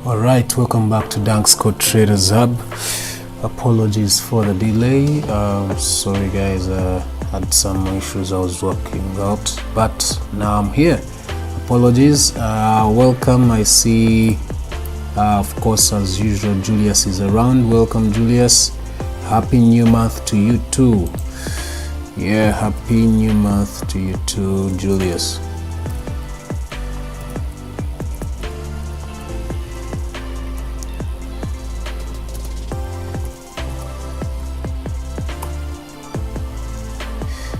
Alright, welcome back to Danksco Traders Hub. Apologies for the delay. Sorry guys, had some issues I was working out, but now I'm here. Apologies. Welcome. I see of course, as usual, Julius is around. Welcome, Julius. Happy new month to you too. Yeah, happy new month to you too, Julius.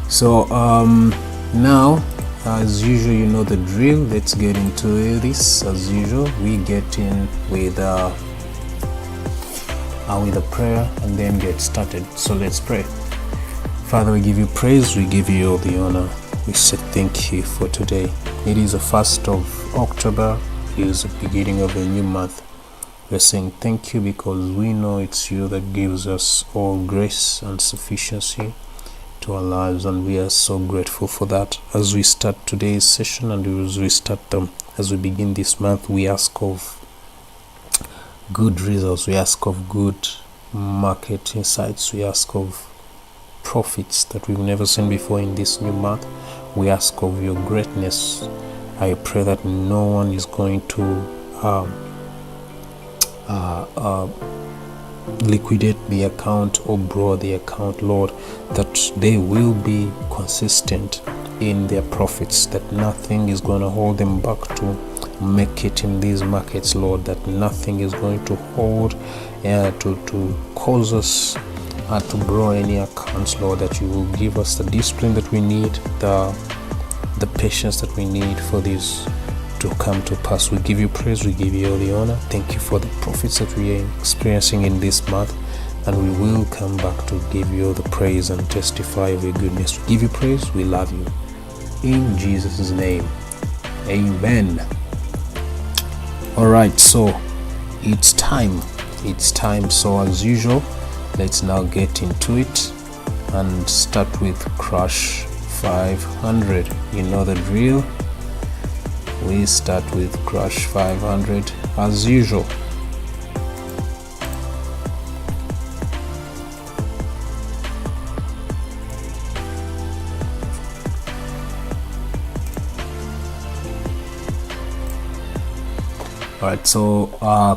So now, as usual, you know the drill. Let's get into this. As usual, we get in with a prayer and then get started. So let's pray. Father, we give you praise, we give you all the honor. We say thank you for today. It is the 1st of October. It is the beginning of a new month. We're saying thank you because we know it's you that gives us all grace and sufficiency to our lives, and we are so grateful for that. As we start today's session and as we start them, as we begin this month, we ask of good results, we ask of good market insights, we ask of profits that we've never seen before in this new month. We ask of your greatness. I pray that no one is going to liquidate the account or blow the account, Lord, that they will be consistent in their profits, that nothing is going to hold them back to make it in these markets, Lord, that nothing is going to hold to cause us to blow any accounts, Lord, that you will give us the discipline that we need, the patience that we need for this to come to pass. We give you praise, we give you all the honor. Thank you for the profits that we are experiencing in this month, and we will come back to give you all the praise and testify of your goodness. We give you praise, we love you. In Jesus' name, amen. Alright, so it's time. So as usual, let's now get into it and start with crush 500. You know the drill. We start with crush 500 as usual. Alright, so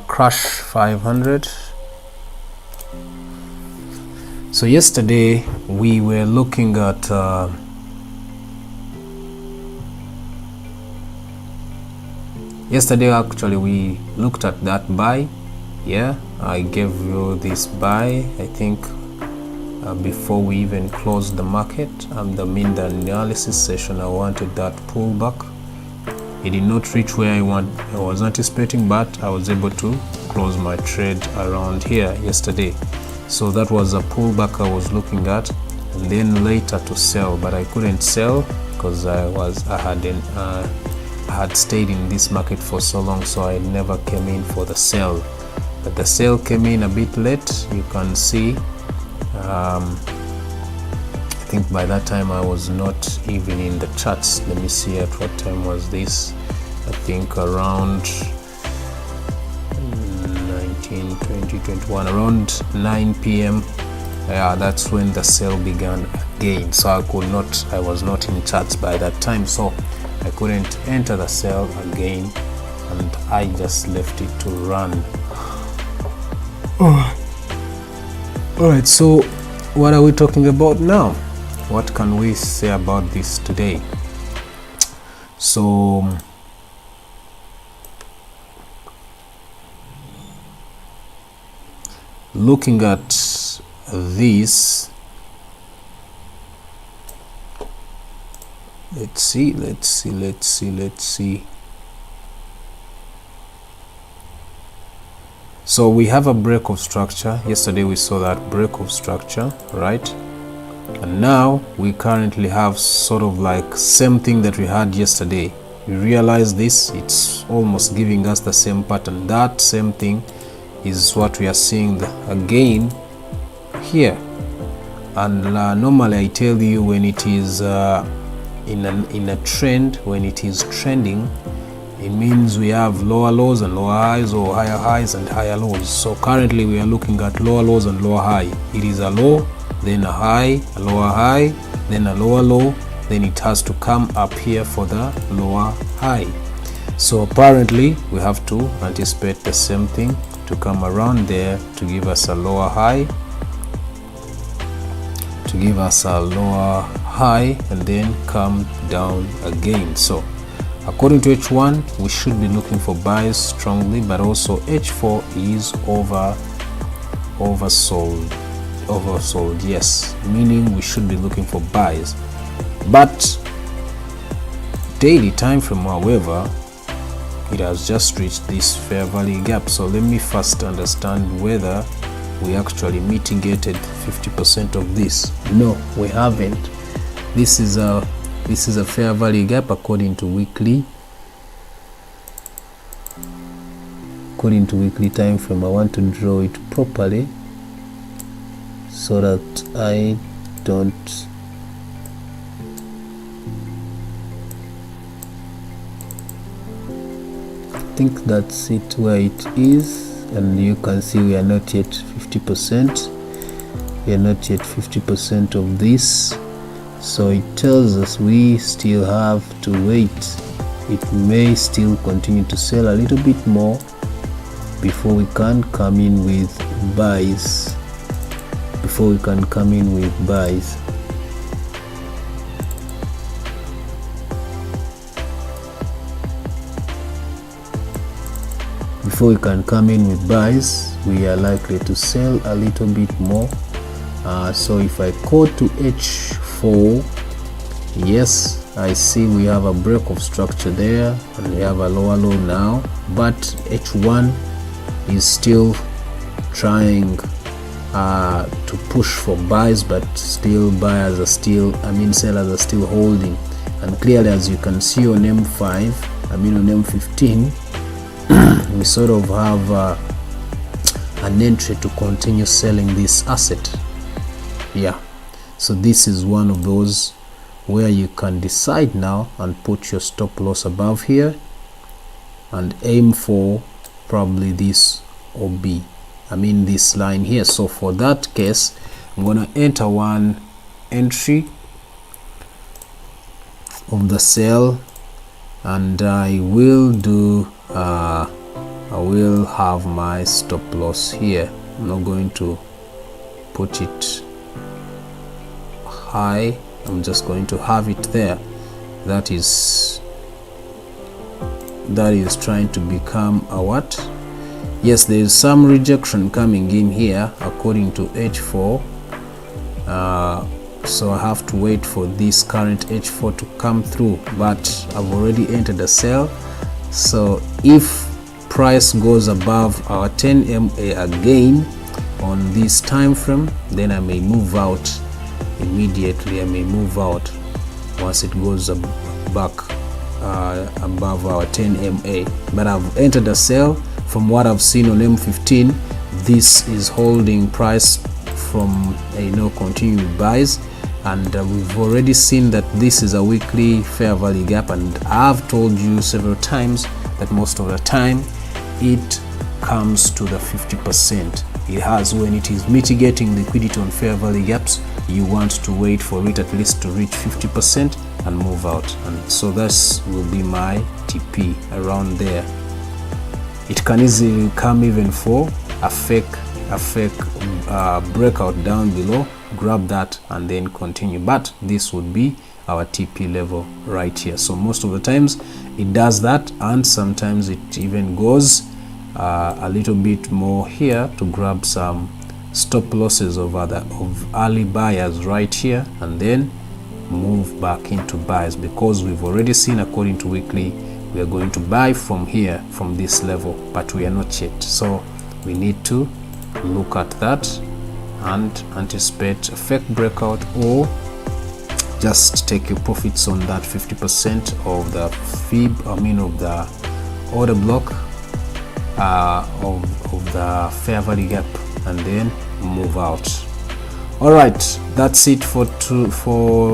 crush 500. So yesterday we were looking at actually we looked at that buy. Yeah, I gave you this buy, I think before we even closed the market. And in the analysis session I wanted that pullback. It did not reach where I was anticipating, but I was able to close my trade around here yesterday. So that was a pullback I was looking at, and then later to sell, but I couldn't sell because I had stayed in this market for so long, so I never came in for the sell. But the sale came in a bit late. You can see I think by that time I was not even in the charts. Let me see at what time was this. I think around 19, 20, 21, around 9 p.m. Yeah, that's when the sale began again. So I was not in charts by that time, so I couldn't enter the sale again, and I just left it to run. Alright, so what are we talking about now? What can we say about this today? So looking at this, let's see. So we have a break of structure. Yesterday we saw that break of structure, right? And now we currently have sort of like same thing that we had yesterday. You realize this, it's almost giving us the same pattern. That same thing is what we are seeing again here. And normally I tell you, when it is in a trend, when it is trending, it means we have lower lows and lower highs, or higher highs and higher lows. So currently we are looking at lower lows and lower high. It is a low, then a high, a lower high, then a lower low, then it has to come up here for the lower high. So apparently we have to anticipate the same thing to come around there to give us a lower high, and then come down again. So according to H1, we should be looking for buys strongly, but also H4 is oversold, yes, meaning we should be looking for buys. But daily time frame, however, it has just reached this fair value gap. So let me first understand whether we actually mitigated 50% of this. No, we haven't. This is a fair value gap according to weekly time frame. I want to draw it properly so that I don't think that's it where it is. And you can see we are not yet 50%. We are not yet 50% of this. So it tells us we still have to wait. It may still continue to sell a little bit more before we can come in with buys. Before we can come in with buys. Before we can come in with buys, we are likely to sell a little bit more. So if I go to H4, yes, I see we have a break of structure there, and we have a lower low now, but H1 is still trying to push for buys, but still sellers are still holding. And clearly, as you can see on M5, on M15, we sort of have an entry to continue selling this asset. Yeah, so this is one of those where you can decide now and put your stop loss above here and aim for probably this OB, this line here. So for that case, I'm gonna enter one entry of the sell, and I will do I will have my stop loss here. I'm not going to put it high, I'm just going to have it there. That is trying to become a what? Yes, there is some rejection coming in here according to H4. So I have to wait for this current H4 to come through, but I've already entered a sell. So if price goes above our 10 MA again on this time frame, then I may move out immediately. I may move out once it goes back above our 10 MA. But I've entered a sell. From what I've seen on M15, this is holding price from continued buys, and we've already seen that this is a weekly fair value gap, and I've told you several times that most of the time it comes to the 50%. It has, when it is mitigating liquidity on fair value gaps, you want to wait for it at least to reach 50% and move out. And so this will be my TP around there. It can easily come even for a fake breakout down below, grab that and then continue, but this would be our TP level right here. So most of the times it does that, and sometimes it even goes a little bit more here to grab some stop losses of early buyers right here, and then move back into buys, because we've already seen according to weekly we are going to buy from here, from this level, but we are not yet. So we need to look at that and anticipate a fake breakout, or just take your profits on that 50% of the fib, of the order block of the fair value gap, and then move out. All right, that's it for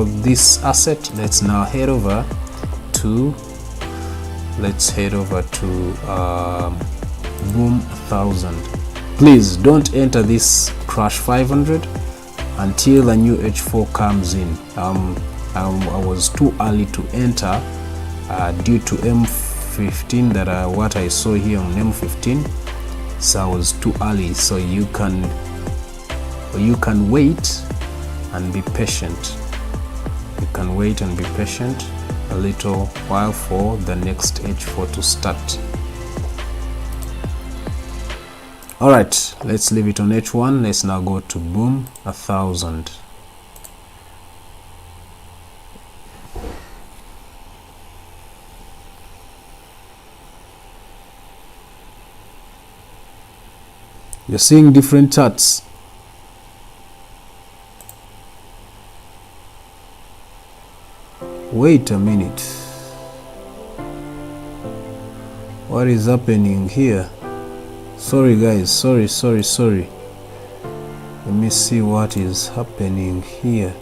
this asset. Let's now head over to let's head over to boom 1000. Please don't enter this crash 500 until a new H4 comes in. I was too early to enter due to M15 that what I saw here on M15, so I was too early. So you can wait and be patient. You can wait and be patient a little while for the next H4 to start. All right, let's leave it on H1. Let's now go to boom 1000. You're seeing different charts. Wait a minute. What is happening here? Sorry guys, sorry. Let me see what is happening here.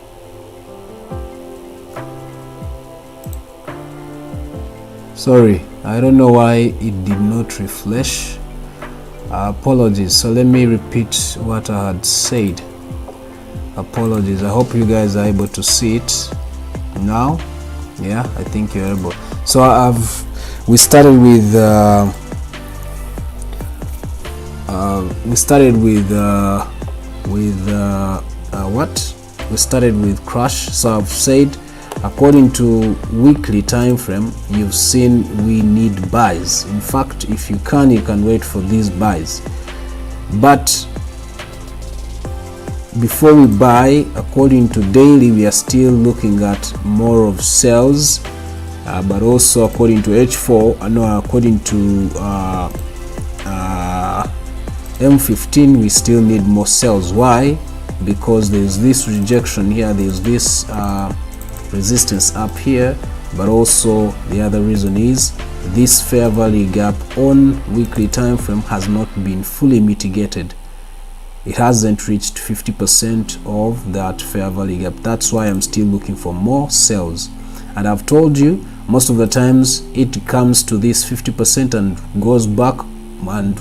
Sorry, I don't know why it did not refresh. Apologies. So let me repeat what I had said. Apologies. I hope you guys are able to see it now. Yeah, I think you're able. So we started with crash. So I've said, according to weekly time frame, you've seen we need buys. In fact, if you can wait for these buys. But before we buy, according to daily, we are still looking at more of sells, but also according to H4, according to M15, we still need more sells. Why? Because there's this rejection here, there's this resistance up here, but also the other reason is this fair value gap on weekly time frame has not been fully mitigated. It hasn't reached 50% of that fair value gap. That's why I'm still looking for more sells. And I've told you, most of the times it comes to this 50% and goes back, and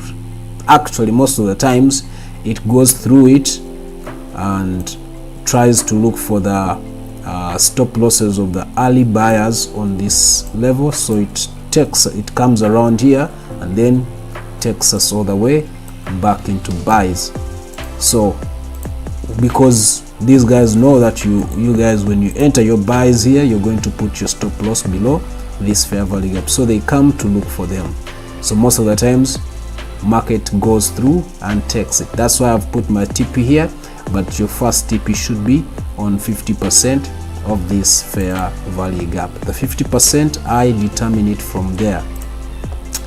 actually most of the times it goes through it and tries to look for the stop losses of the early buyers on this level. So it comes around here and then takes us all the way back into buys. So because these guys know that you guys, when you enter your buys here, you're going to put your stop loss below this fair value gap, so they come to look for them. So most of the times market goes through and takes it. That's why I've put my TP here, but your first TP should be on 50% of this fair value gap. The 50%, I determine it from there.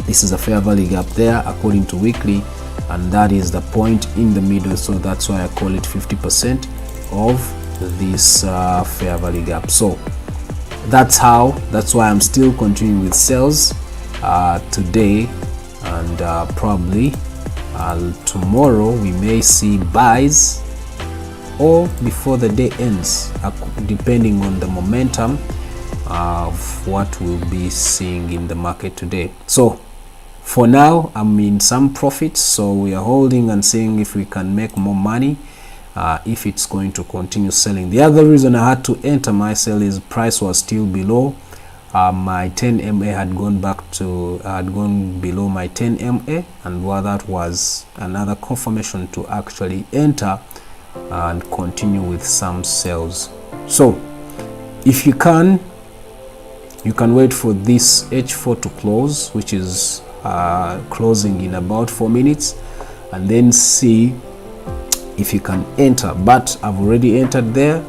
This is a fair value gap there according to weekly, and that is the point in the middle, so that's why I call it 50% of this fair value gap. So that's why I'm still continuing with sales today, and probably tomorrow we may see buys, or before the day ends, depending on the momentum of what we'll be seeing in the market today. So for now, I'm in some profits, so we are holding and seeing if we can make more money if it's going to continue selling. The other reason I had to enter my sell is price was still below my 10 MA, had gone below my 10 MA, and what that was another confirmation to actually enter and continue with some sales. So if you can wait for this H4 to close, which is closing in about 4 minutes, and then see if you can enter. But I've already entered there,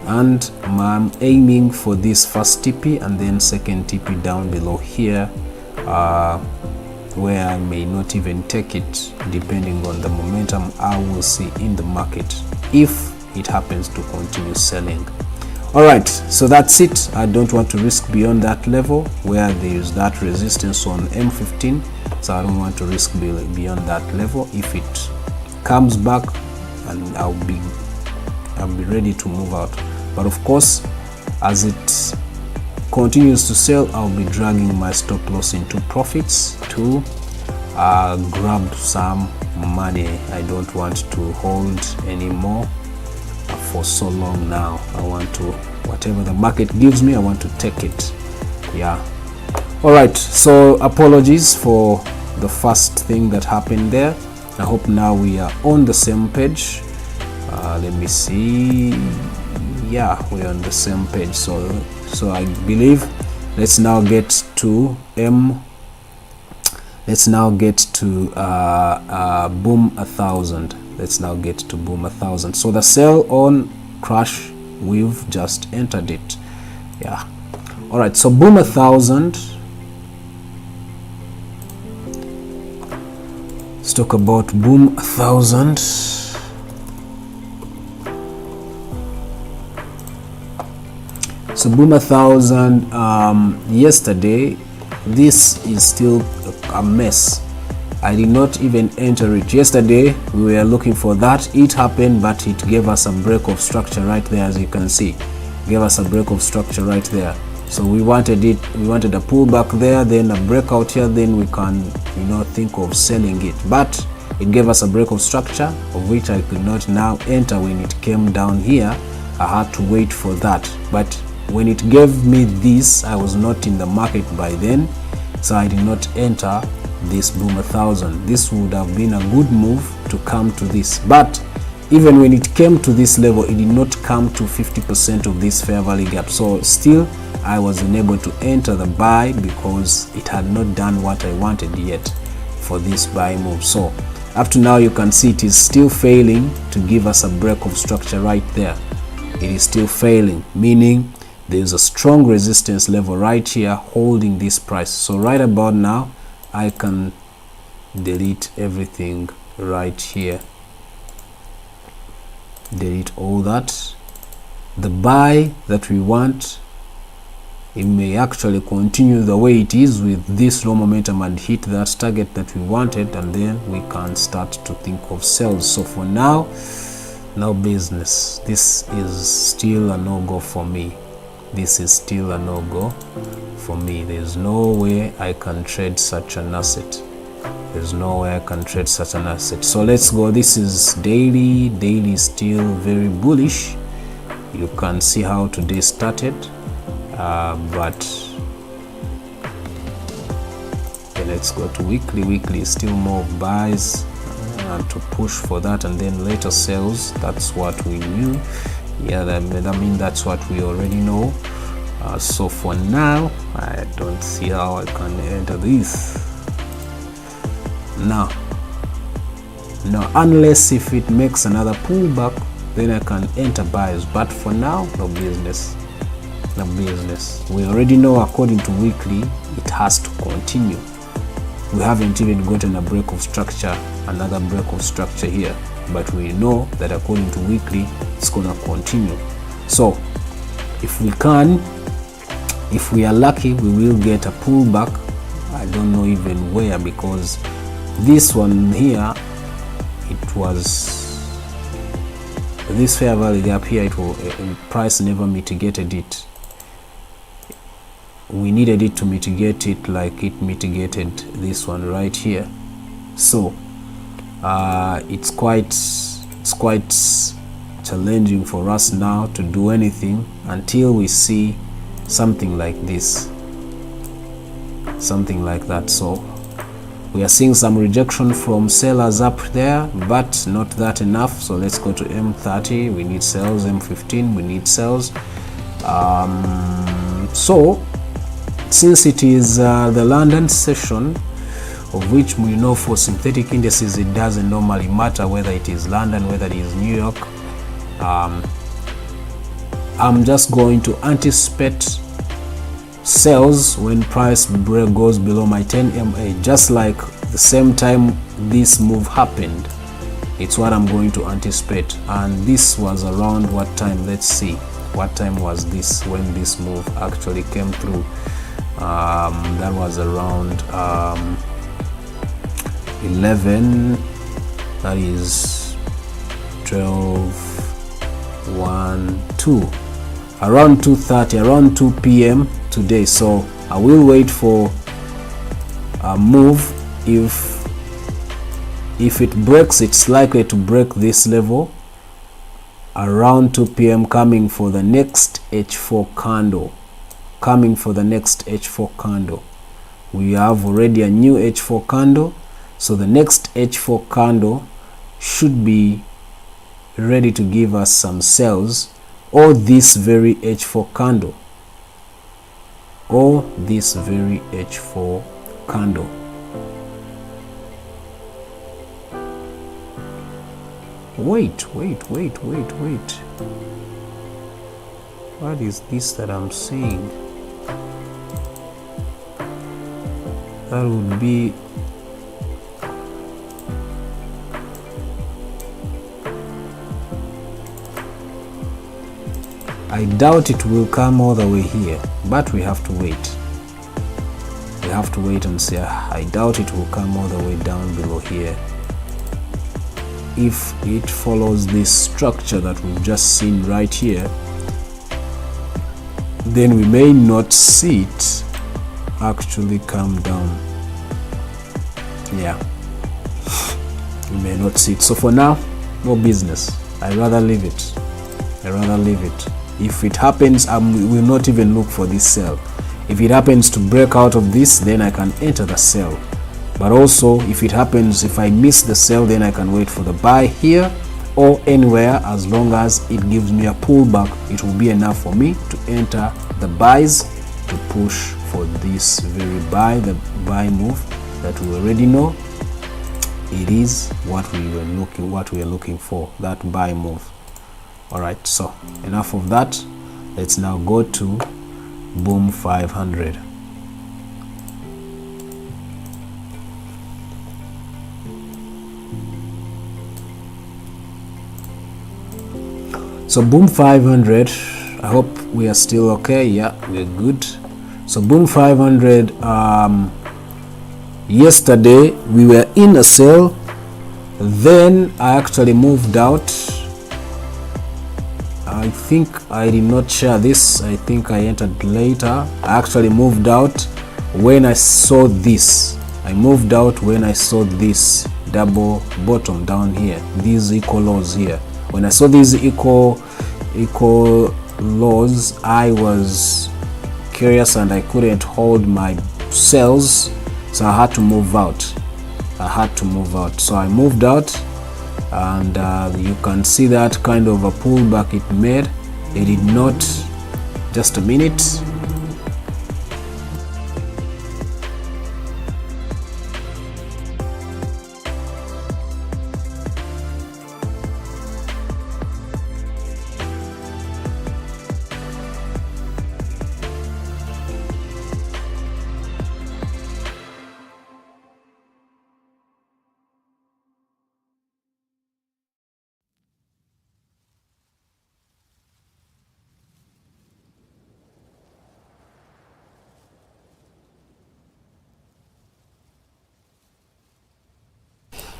and I'm aiming for this first TP and then second TP down below here, where I may not even take it, depending on the momentum I will see in the market if it happens to continue selling. All right, so that's it. I don't want to risk beyond that level where there is that resistance on M15, so I don't want to risk beyond that level. If it comes back, and I'll be ready to move out. But of course, as it continues to sell, I'll be dragging my stop loss into profits to grab some money. I don't want to hold anymore for so long now. I want to, whatever the market gives me, I want to take it. Yeah. All right, so apologies for the first thing that happened there. I hope now we are on the same page. Let me see. Yeah, we're on the same page. So I believe let's now get to let's now get to boom 1,000. Let's now get to boom 1,000. So the sell on crash, we've just entered it. Yeah. All right, so boom 1,000. Let's talk about boom 1,000. So boom 1,000, yesterday, this is still a mess. I did not even enter it. Yesterday we were looking for that. It happened, but it gave us a break of structure right there, as you can see. Gave us a break of structure right there. So we wanted it, we wanted a pullback there, then a breakout here, then we can, you know, think of selling it. But it gave us a break of structure, of which I could not now enter. When it came down here, I had to wait for that. But when it gave me this, I was not in the market by then, so I did not enter this boom 1,000. This would have been a good move to come to this, but even when it came to this level, it did not come to 50% of this fair value gap. So still I was unable to enter the buy because it had not done what I wanted yet for this buy move. So up to now, you can see it is still failing to give us a break of structure right there. It is still failing, meaning there's a strong resistance level right here holding this price. So right about now, I can delete everything right here. Delete all that. The buy that we want, it may actually continue the way it is with this low momentum and hit that target that we wanted, and then we can start to think of sales. So for now, no business. This is still a no-go for me. This is still a no-go for me. There's no way I can trade such an asset. There's no way I can trade such an asset. So let's go. This is daily. Daily is still very bullish. You can see how today started. But okay, let's go to weekly. Weekly is still more buys and to push for that, and then later sells. That's what we knew. Yeah, I mean that's what we already know. So for now, I don't see how I can enter this now, unless if it makes another pullback, then I can enter buys. But for now, no business. No business. We already know according to weekly it has to continue. We haven't even gotten a break of structure, another break of structure here, but we know that according to weekly it's gonna continue. So if we are lucky, we will get a pullback. I don't know even where, because this one here, it was this fair value gap here, it will price never mitigated it. We needed it to mitigate it like it mitigated this one right here. So it's quite challenging for us now to do anything until we see something like this, something like that. So we are seeing some rejection from sellers up there, but not that enough. So let's go to M30. We need sales. M15, we need sales. So since it is the London session, of which we know for synthetic indices it doesn't normally matter whether it is London, whether it is New York, I'm just going to anticipate sales when price break goes below my 10 EMA, just like the same time this move happened. It's what I'm going to anticipate. And this was around what time? Let's see, what time was this when this move actually came through? That was around 11, that is 12, 1, 2, around 2:30, around 2 p.m. today. So I will wait for a move. If it breaks, it's likely to break this level around 2 p.m. coming for the next H4 candle. We have already a new H4 candle, so the next H4 candle should be ready to give us some sells, or this very H4 candle, Wait. What is this that I'm seeing? That would be I doubt it will come all the way here, but we have to wait. We have to wait and see. I doubt it will come all the way down below here. If it follows this structure that we've just seen right here, then we may not see it actually come down. Yeah, we may not see it. So for now, no business. I'd rather leave it. If it happens, we will not even look for this sell. If it happens to break out of this, then I can enter the sell. But also, if it happens, if I miss the sell, then I can wait for the buy here or anywhere. As long as it gives me a pullback, it will be enough for me to enter the buys to push for this very buy, the buy move that we already know. It is what we are looking for, that buy move. All right, so enough of that. Let's now go to Boom 500. So Boom 500, I hope we are still okay. Yeah, we're good. So Boom 500, yesterday we were in a sell, then I actually moved out. I think I did not share this. I think I entered later. I actually moved out when I saw this. This double bottom down here, these equal lows here. When I saw these equal lows, I was curious and I couldn't hold my sells, so I had to move out. So I moved out, and you can see that kind of a pullback it made. It did not. Just a minute.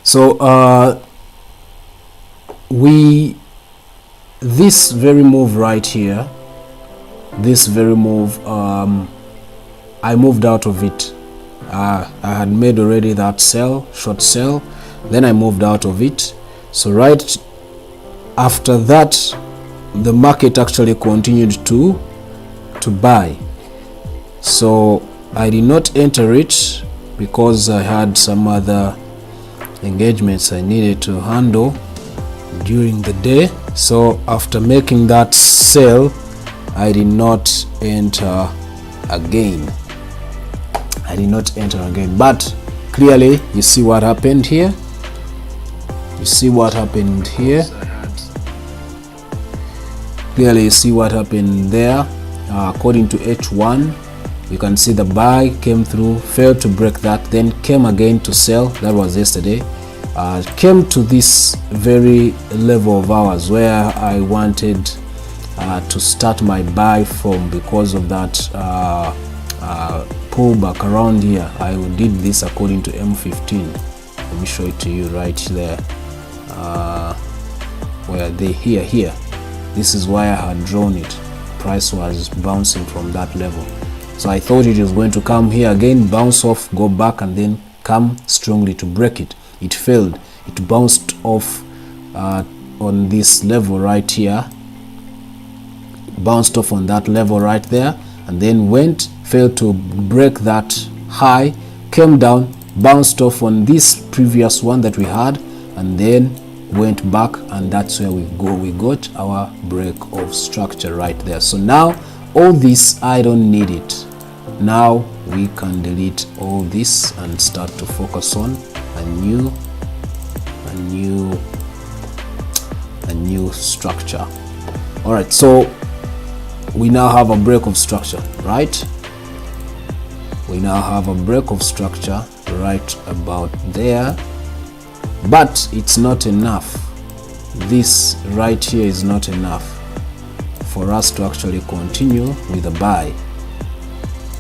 So this very move right here, I moved out of it. I had made already that short sell, then I moved out of it. So right after that, the market actually continued to buy. So I did not enter it because I had some other engagements I needed to handle during the day. So after making that sale, I did not enter again. But clearly you see what happened here. Clearly you see what happened there. According to H1, you can see the buy came through, failed to break that, then came again to sell. That was yesterday. Came to this very level of ours where I wanted to start my buy from because of that pullback around here. I did this according to M15. Let me show it to you right there. Where they here. This is why I had drawn it. price was bouncing from that level. So I thought it was going to come here again, bounce off, go back, and then come strongly to break it. It failed. It bounced off on this level right here, bounced off on that level right there, and then failed to break that high, came down, bounced off on this previous one that we had, and then went back, and that's where we got our break of structure right there. So now all this, I don't need it. Now we can delete all this and start to focus on a new structure. All right, so we now have a break of structure, right? We now have a break of structure right about there, but it's not enough. This right here is not enough for us to actually continue with a buy.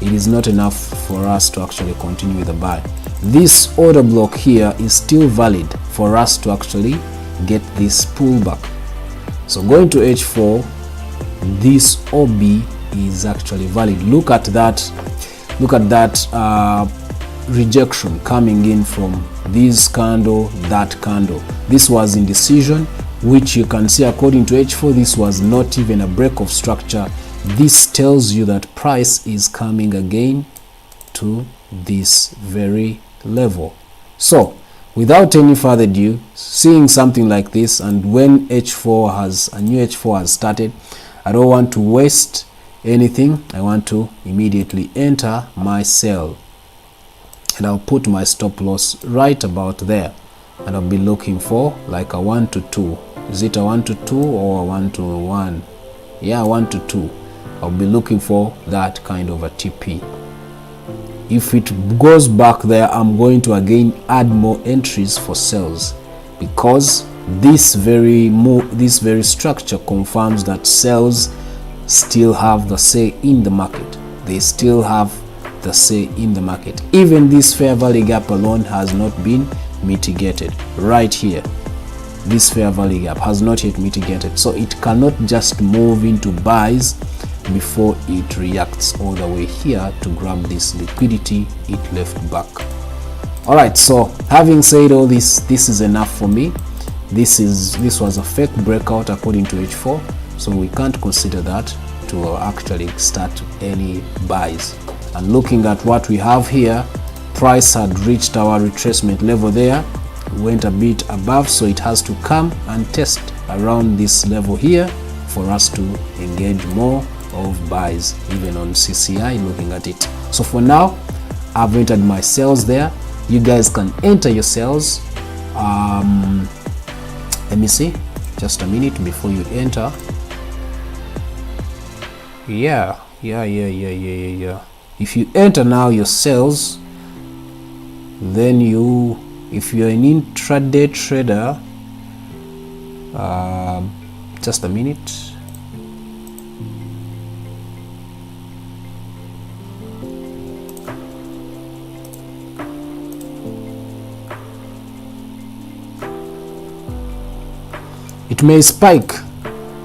It is not enough for us to actually continue with a buy. This order block here is still valid for us to actually get this pullback. So going to H4, this OB is actually valid. Look at that rejection coming in from this candle, that candle. This was indecision, which you can see according to H4, this was not even a break of structure. This tells you that price is coming again to this very level. So without any further ado, seeing something like this, and when a new H4 has started, I don't want to waste anything. I want to immediately enter my sell, and I'll put my stop loss right about there, and I'll be looking for like a 1 to 2. Is it a 1 to 2 or a 1 to 1? Yeah, 1 to 2. I'll be looking for that kind of a TP. If it goes back there, I'm going to again add more entries for sales, because this very structure confirms that sales still have the say in the market. They still have the say in the market. Even this fair value gap alone has not been mitigated. Right here, this fair value gap has not yet mitigated, so it cannot just move into buys before it reacts all the way here to grab this liquidity it left back. All right, so having said all this, this is enough for me. This was a fake breakout according to H4, so we can't consider that to actually start any buys. And looking at what we have here, price had reached our retracement level there, went a bit above, so it has to come and test around this level here for us to engage more of buys, even on CCI looking at it. So for now, I've entered my sales there. You guys can enter your sales. Let me see, just a minute before you enter. Yeah. If you enter now your sales, then if you're an intraday trader, just a minute. It may spike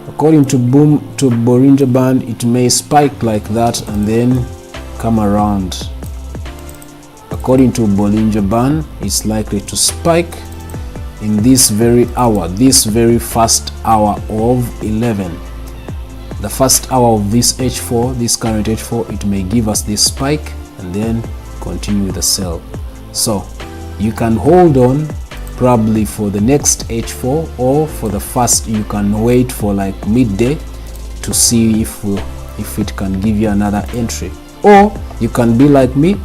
according to Bollinger Band. It may spike like that and then come around. According to Bollinger Band, it's likely to spike in this very hour, this very first hour of 11. The first hour of this H4, this current H4, it may give us this spike and then continue with the sell. So you can hold on probably for the next H4, or for the first, you can wait for like midday to see if it can give you another entry, or you can be like me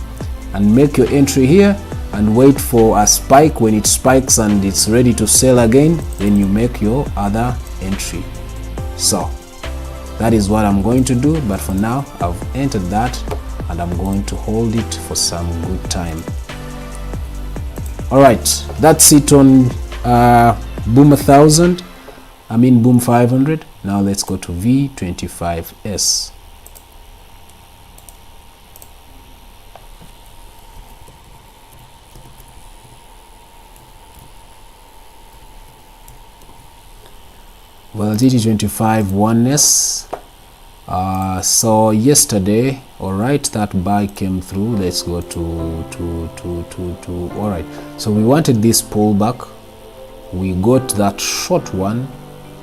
and make your entry here and wait for a spike. When it spikes and it's ready to sell again, then you make your other entry. So that is what I'm going to do, but for now I've entered that and I'm going to hold it for some good time. All right, that's it on Boom 1000. Boom 500. Now let's go to V25S. Volatility 25 oneness. So yesterday, all right, that buy came through. Let's go to all right, so we wanted this pullback. We got that short one.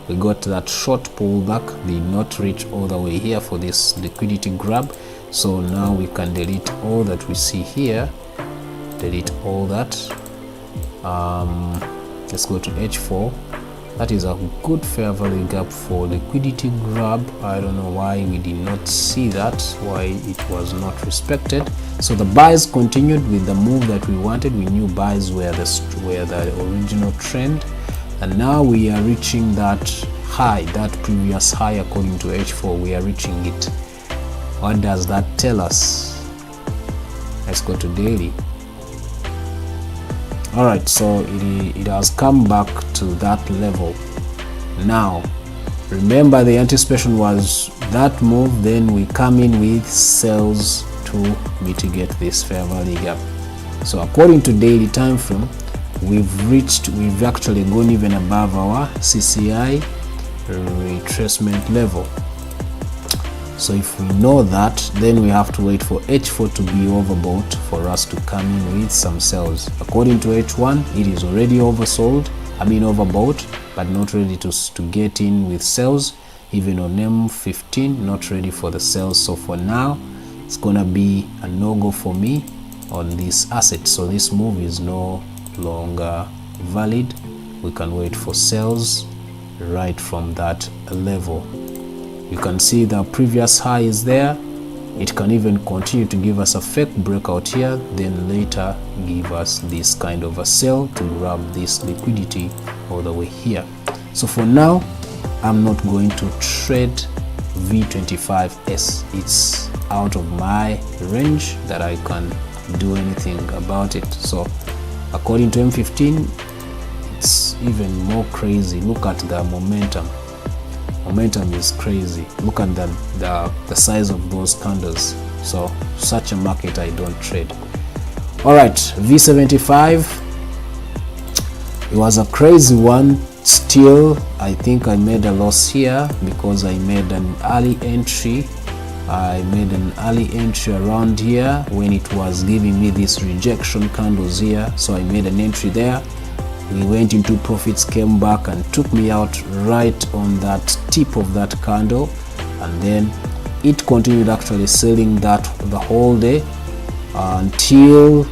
We got that short pullback, did not reach all the way here for this liquidity grab. So now we can delete all that we see here, delete all that. Let's go to H4. That is a good fair value gap for liquidity grab. I don't know why we did not see that, why it was not respected. So the buys continued with the move that we wanted. We knew buys were the original trend, and now we are reaching that high, that previous high. According to H4, we are reaching it. What does that tell us? Let's go to daily. All right, so it has come back to that level. Now remember, the anticipation was that move, then we come in with sells to mitigate this fair value gap. So according to daily time frame, we've actually gone even above our CCI retracement level. So if we know that, then we have to wait for H4 to be overbought for us to come in with some sells. According to H1, it is already oversold, overbought, but not ready to get in with sells. Even on M15, not ready for the sells. So for now, it's gonna be a no-go for me on this asset. So this move is no longer valid. We can wait for sells right from that level. You can see the previous high is there. It can even continue to give us a fake breakout here, then later give us this kind of a sell to grab this liquidity all the way here. So for now, I'm not going to trade V25S. It's out of my range that I can do anything about it. So according to M15, it's even more crazy. Look at the momentum. Momentum is crazy. Look at the size of those candles. So such a market I don't trade. All right, V75, it was a crazy one. Still, I think I made a loss here because I made an early entry. I made an early entry around here when it was giving me these rejection candles here. So I made an entry there. We went into profits, came back and took me out right on that tip of that candle, and then it continued actually selling that the whole day until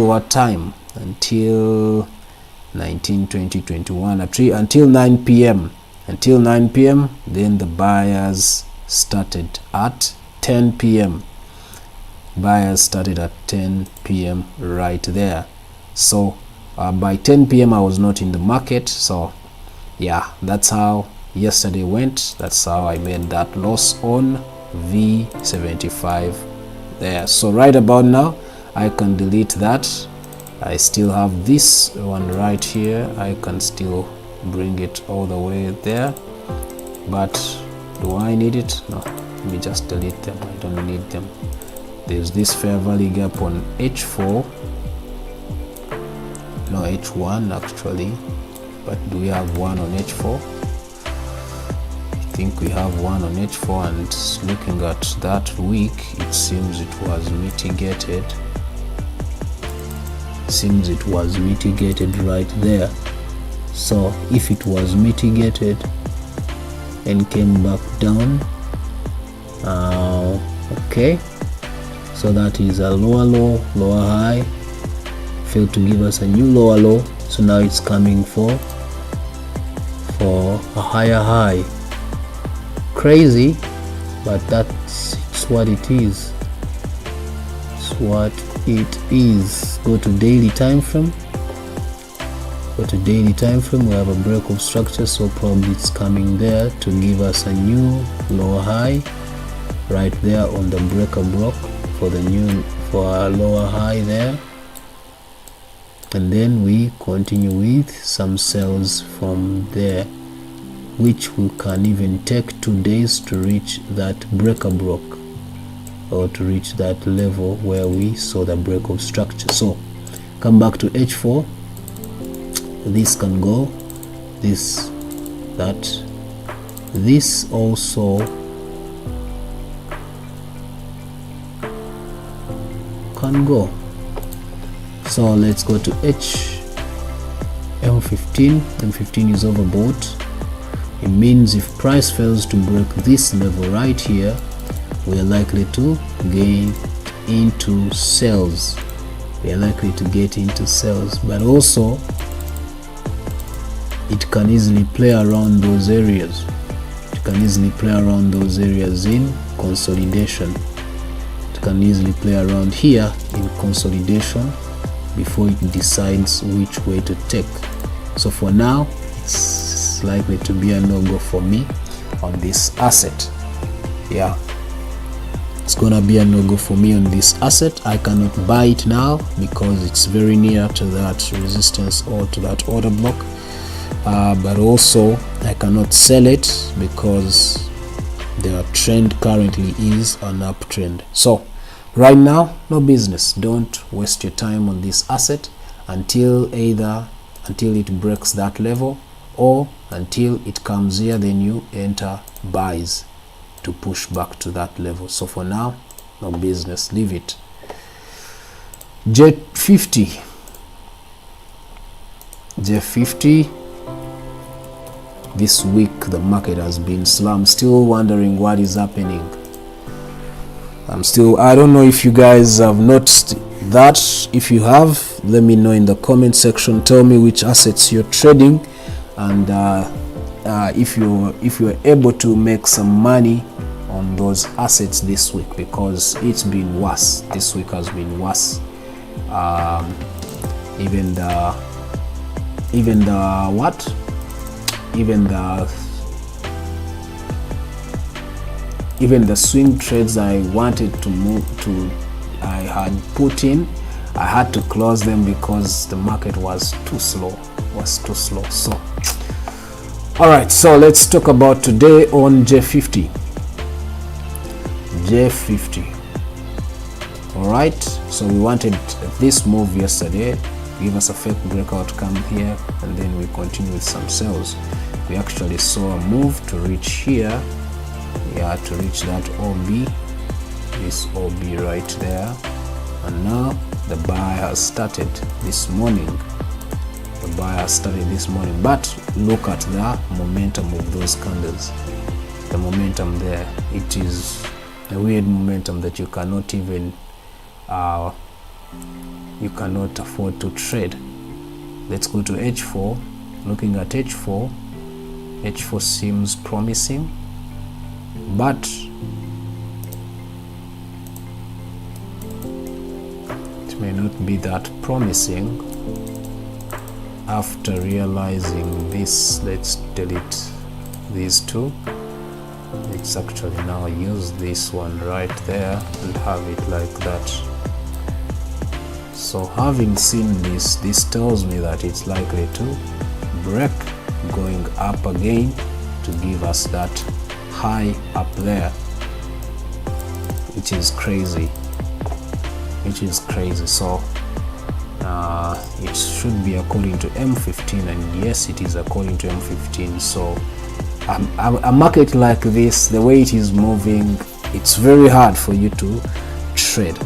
what time? Until 19, 20, 21, until 9 p.m. Until 9 p.m. Then the buyers started at 10 p.m. Buyers started at 10 p.m. right there. So by 10 p.m. I was not in the market. So yeah, that's how yesterday went. That's how I made that loss on V75 there. So right about now I can delete that. I still have this one right here. I can still bring it all the way there, but do I need it? No, let me just delete them. I don't need them. There's this fair value gap on H4, no, H1 actually, but do we have one on H4? I think we have one on H4, and looking at that week, it seems it was mitigated. Seems it was mitigated right there. So if it was mitigated and came back down, okay, so that is a lower low, lower high, failed to give us a new lower low, so now it's coming for a higher high. Crazy, but that's what it is. It's what it is. Go to daily time frame. Go to daily time frame. We have a break of structure, so probably it's coming there to give us a new lower high right there on the breaker block for our lower high there, and then we continue with some sells from there, which we can even take 2 days to reach that breaker block, or to reach that level where we saw the break of structure. So come back to H4. This can go, this, that, this also can go. So let's go to M15. M15 is overbought. It means if price fails to break this level right here, we are likely to get into sales. We are likely to get into sales, but also it can easily play around those areas. It can easily play around those areas in consolidation. It can easily play around here in consolidation before it decides which way to take. So for now, it's likely to be a no-go for me on this asset. Yeah, it's gonna be a no-go for me on this asset. I cannot buy it now because it's very near to that resistance or to that order block, but also I cannot sell it because the trend currently is an uptrend. So right now, no business. Don't waste your time on this asset until it breaks that level, or until it comes here, then you enter buys to push back to that level. So for now, no business, leave it. J50. This week the market has been slow. I'm still wondering what is happening. I don't know if you guys have noticed that. If you have, let me know in the comment section. Tell me which assets you're trading, and if you're able to make some money on those assets this week, because it's been worse. This week has been worse. Even the swing trades I wanted to move to, I had put in, I had to close them because the market was too slow. So all right, so let's talk about today on J50. All right, so we wanted this move yesterday, give us a fake breakout, come here, and then we continue with some sales. We actually saw a move to reach here, to reach that OB, this OB right there, and now the buy has started this morning. But look at the momentum of those candles. The momentum there, it is a weird momentum that you cannot even you cannot afford to trade. Let's go to H4. Looking at H4 seems promising, but it may not be that promising. After realizing this, let's delete these two. Let's actually now use this one right there and have it like that. So having seen this tells me that it's likely to break, going up again to give us that high up there, which is crazy. So it should be according to M15, and yes, it is according to M15. So a market like this, the way it is moving, it's very hard for you to trade.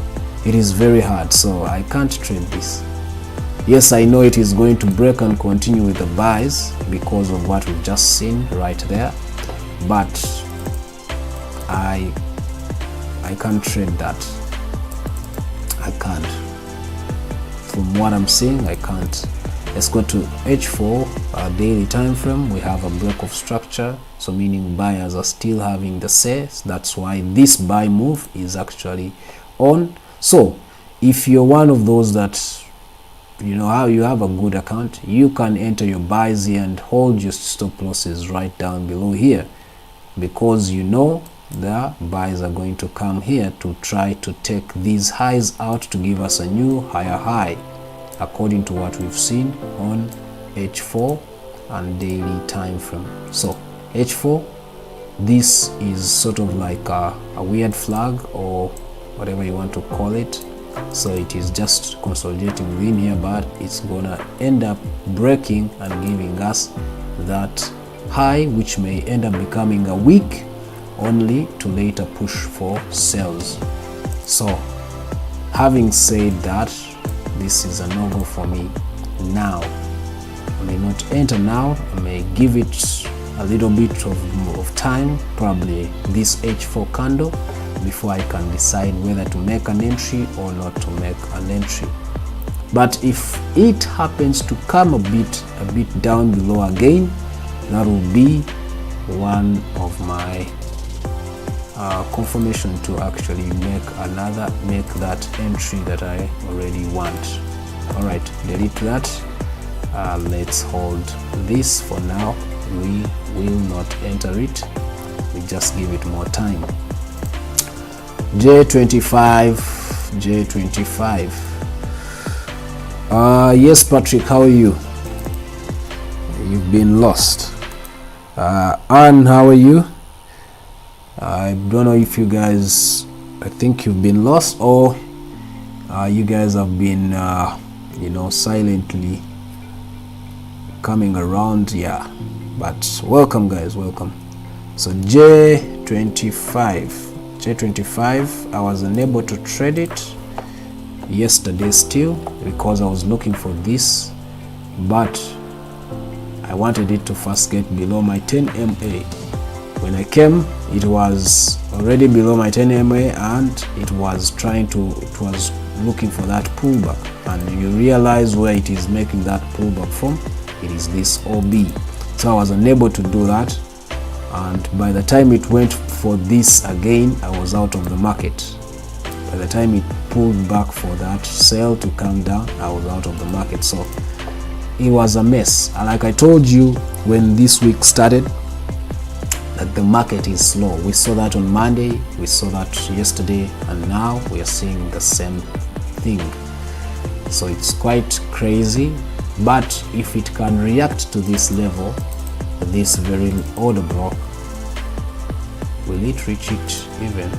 It is very hard, so I can't trade this. Yes, I know it is going to break and continue with the buys because of what we've just seen right there, but I can't trade that. I can't. From what I'm seeing, I can't. Let's go to H4, daily time frame. We have a break of structure, so meaning buyers are still having the say. That's why this buy move is actually on. So if you're one of those that, you know how you have a good account, you can enter your buys here and hold your stop losses right down below here, because you know the buys are going to come here to try to take these highs out to give us a new higher high, according to what we've seen on H4 and daily time frame. So H4, this is sort of like a weird flag, or whatever you want to call it. So it is just consolidating within here, but it's gonna end up breaking and giving us that high, which may end up becoming a weak, only to later push for sales. So having said that, this is a no-go for me now. I may not enter now. I may give it a little bit of time, probably this H4 candle, before I can decide whether to make an entry or not to make an entry. But if it happens to come a bit down below again, that will be one of my confirmation to actually make that entry that I already want. All right, delete that. Let's hold this for now. We will not enter it. We just give it more time. J25. Yes, Patrick, how are you? You've been lost. Anne, how are you? I don't know if you guys, I think you've been lost, or you guys have been silently coming around. Yeah, but welcome guys, welcome. So J25, I was unable to trade it yesterday still because I was looking for this, but I wanted it to first get below my 10 MA. When I came, it was already below my 10 MA, and it was looking for that pullback, and you realize where it is making that pullback from. It is this OB. So I was unable to do that, and by the time it went for this again, I was out of the market. By the time it pulled back for that sell to come down, I was out of the market. So it was a mess. And like I told you when this week started, that the market is slow. We saw that on Monday, we saw that yesterday, and now we are seeing the same thing. So it's quite crazy. But if it can react to this level, this very order block, will it reach it even?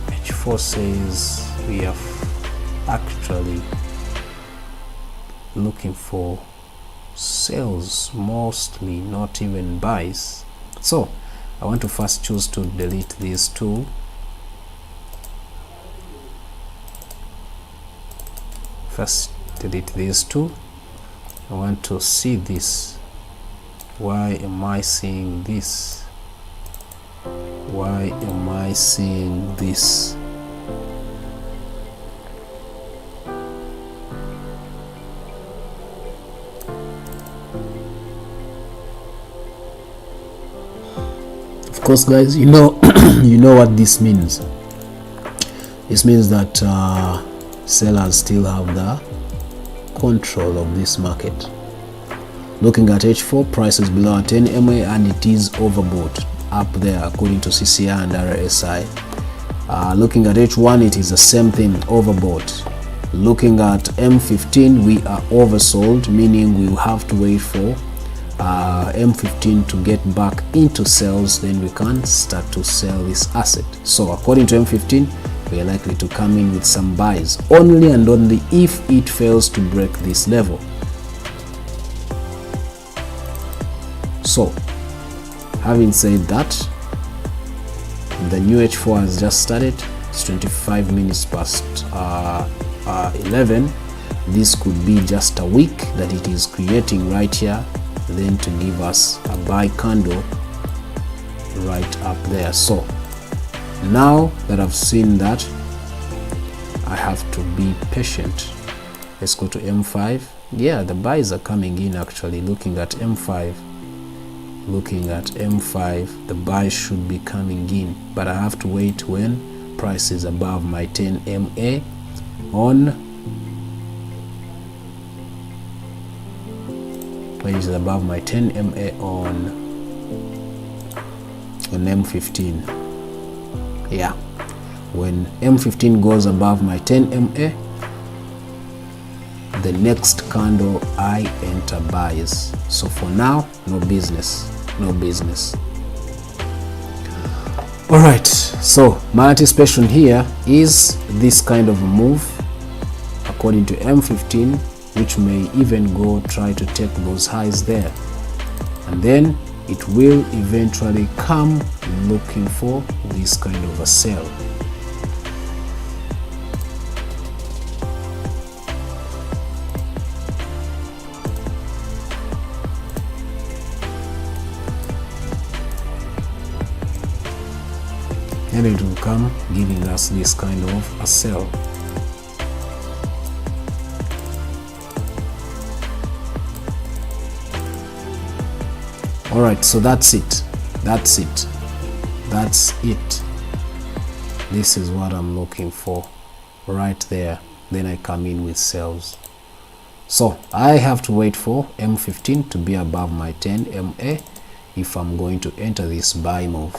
H4 says we are actually looking for sales mostly, not even buys. So I want to first choose to delete these two. First delete these two. I want to see this. Why am I seeing this? Why am I seeing this? Of course, guys, you know you know what this means. This means that sellers still have the control of this market. Looking at H4, price is below 10 MA and it is overbought up there according to CCI and RSI. Looking at H1, it is the same thing, overbought. Looking at M15, we are oversold, meaning we will have to wait for M15 to get back into sales, then we can start to sell this asset. So according to M15, we are likely to come in with some buys only and only if it fails to break this level. So having said that, the new H4 has just started. It's 25 minutes past 11. This could be just a wick that it is creating right here, then to give us a buy candle right up there. So now that I've seen that, I have to be patient. Let's go to M5. Yeah, the buys are coming in actually. Looking at M5, the buy should be coming in, but I have to wait when price is above my 10 MA on M15. Yeah, when M15 goes above my 10 MA, the next candle I enter buys. So for now, no business. All right, so my anticipation here is this kind of a move according to M15, which may even go try to take those highs there, and then it will eventually come looking for this kind of a sell. and it will come giving us this kind of a sell. All right, so that's it. This is what I'm looking for right there. Then I come in with sells. So I have to wait for M15 to be above my 10 MA if I'm going to enter this buy move.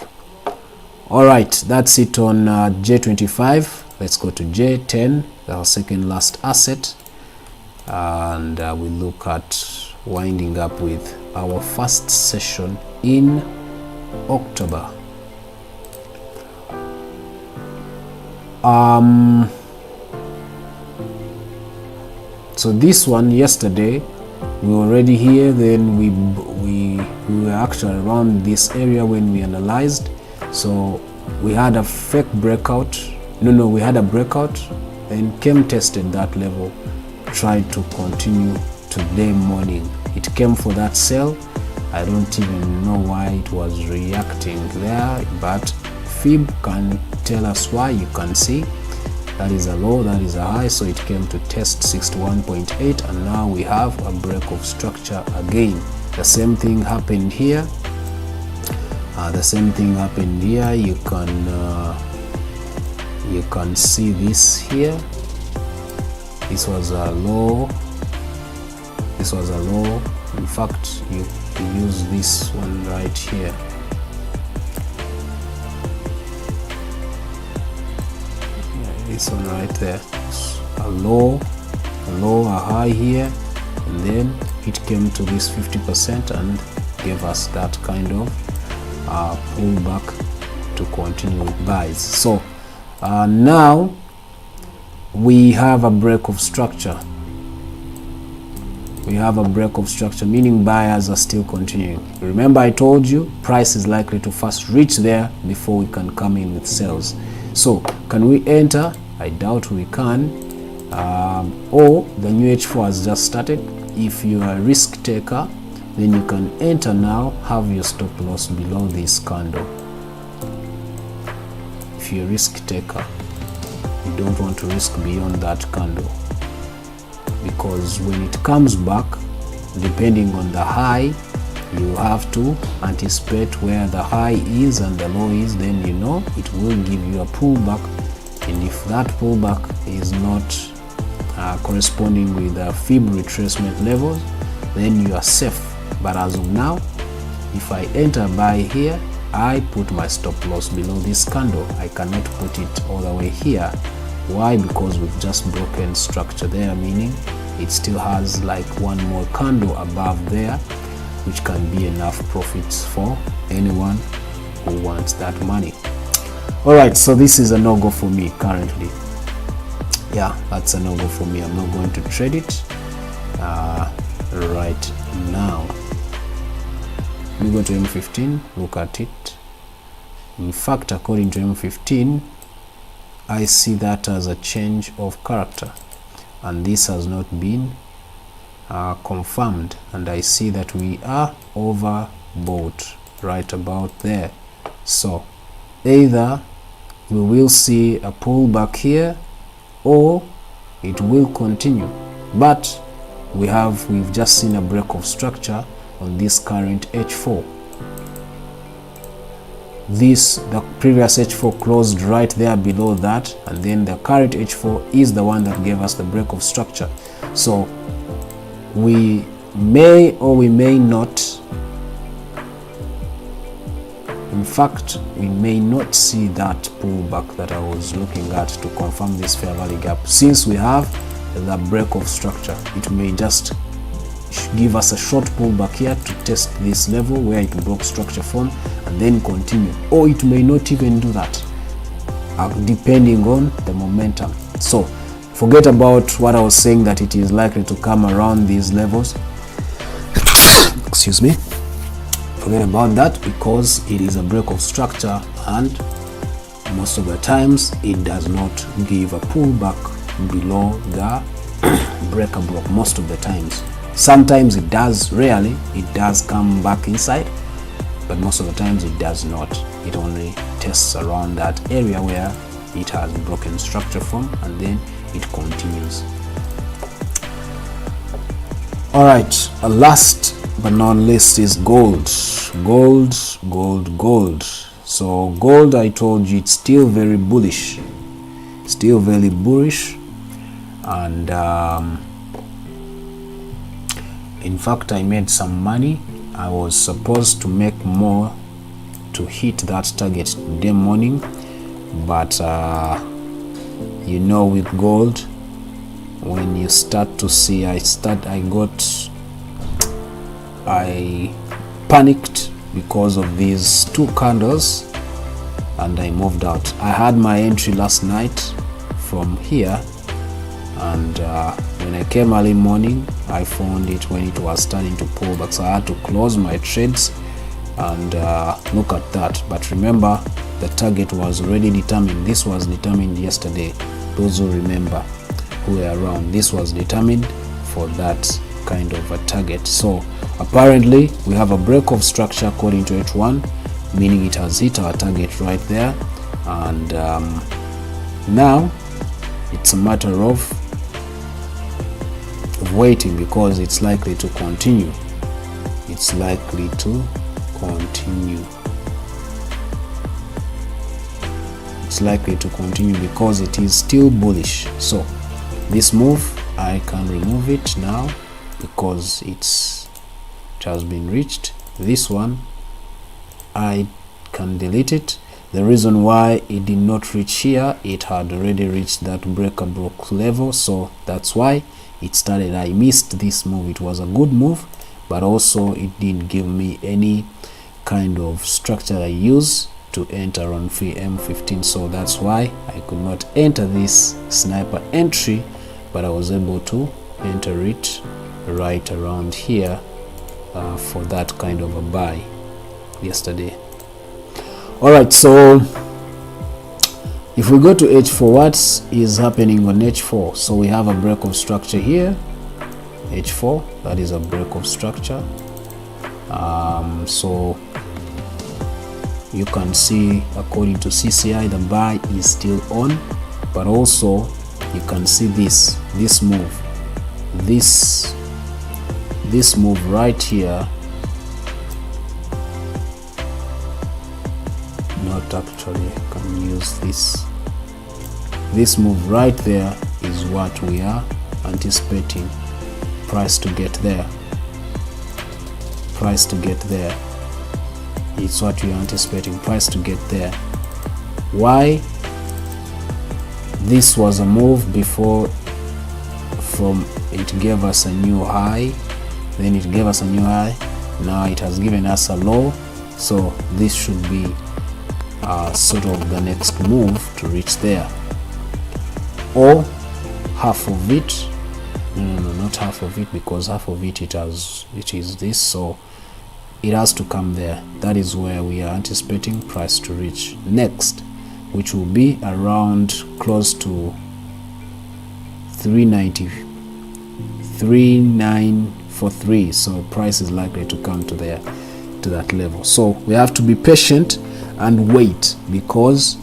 All right, that's it on J25. Let's go to J10, our second last asset, and we look at winding up with our first session in October. So this one, yesterday we were already here, then we were actually around this area when we analyzed. So we had a fake breakout. We had a breakout, then came tested that level, tried to continue today morning. It came for that sell. I don't even know why it was reacting there, but Fib can tell us why. You can see that is a low, that is a high, so it came to test 61.8, and now we have a break of structure again. The same thing happened here. You can see this here. This was a low. In fact, you use this one right here. This one right there. It's a low, a high here, and then it came to this 50% and gave us that kind of pullback to continue with buys. So now we have a break of structure. Meaning buyers are still continuing. Remember, I told you price is likely to first reach there before we can come in with sales. So can we enter? I doubt we can. Or the new H4 has just started. If you are a risk taker, then you can enter now, have your stop loss below this candle. If you're a risk taker, you don't want to risk beyond that candle, because when it comes back, depending on the high, you have to anticipate where the high is and the low is. Then you know it will give you a pullback, and if that pullback is not corresponding with the Fib retracement levels, then you are safe. But as of now, if I enter buy here, I put my stop loss below this candle. I cannot put it all the way here. Why? Because we've just broken structure there, meaning it still has like one more candle above there, which can be enough profits for anyone who wants that money. All right, so this is a no-go for me currently. Yeah, that's a no-go for me. I'm not going to trade it right now. We go to M15, look at it. In fact, according to M15, I see that as a change of character, and this has not been confirmed, and I see that we are overbought right about there. So either we will see a pullback here or it will continue, but we've just seen a break of structure on this current H4. The previous H4 closed right there below that, and then the current H4 is the one that gave us the break of structure. So we may or we may not, in fact we may not see that pullback that I was looking at to confirm this fair value gap. Since we have the break of structure, it may just give us a short pullback here to test this level where it broke structure from and then continue, or it may not even do that, depending on the momentum. So forget about what I was saying that it is likely to come around these levels. Excuse me. Forget about that, because it is a break of structure, and most of the times it does not give a pullback below the breaker block. Most of the times, sometimes it does, rarely it does come back inside, but most of the times it does not. It only tests around that area where it has broken structure from, and then it continues. All right, last but not least is gold. Gold. So gold, I told you, it's still very bullish, and in fact I made some money. I was supposed to make more to hit that target today morning, but you know, with gold, when you start to see, I panicked because of these two candles, and I moved out. I had my entry last night from here, and when I came early morning, I found it when it was starting to pull back, so I had to close my trades and look at that. But remember, the target was already determined. This was determined yesterday. Those who remember, who were around, this was determined for that kind of a target. So apparently we have a break of structure according to H1, meaning it has hit our target right there, and now it's a matter of waiting, because it's likely to continue. It's likely to continue because it is still bullish. So this move, I can remove it now because it has been reached. This one, I can delete it. The reason why it did not reach here, it had already reached that breaker block level, so that's why it started. I missed this move. It was a good move, but also it didn't give me any kind of structure I use to enter on M15, so that's why I could not enter this sniper entry, but I was able to enter it right around here for that kind of a buy yesterday. All right, so if we go to H4, what is happening on H4? So we have a break of structure here, H4, that is a break of structure. So you can see, according to CCI, the buy is still on, but also you can see this move, this move right here. Not actually, I can use this move right there is what we are anticipating price to get there. It's what we are anticipating price to get there. Why? This was a move before, from it gave us a new high, then it gave us a new high, now it has given us a low, so this should be sort of the next move to reach there, or half of it. No, not half of it, because half of it is this, so it has to come there. That is where we are anticipating price to reach next, which will be around close to 3943. So price is likely to come to there, to that level. So we have to be patient and wait, because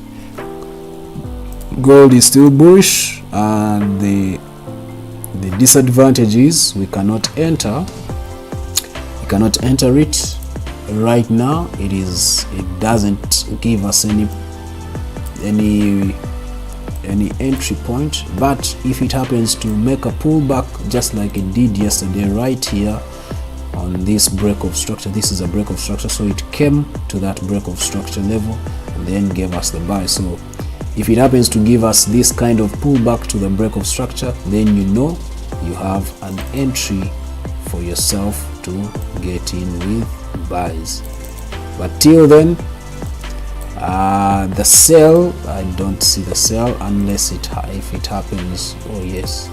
gold is still bullish, and the disadvantage is we cannot enter it right now. It doesn't give us any entry point, but if it happens to make a pullback just like it did yesterday right here on this break of structure, this is a break of structure, so it came to that break of structure level and then gave us the buy. So if it happens to give us this kind of pullback to the break of structure, then you know you have an entry for yourself to get in with buys. But till then, the sell, I don't see the sell unless if it happens. Oh yes,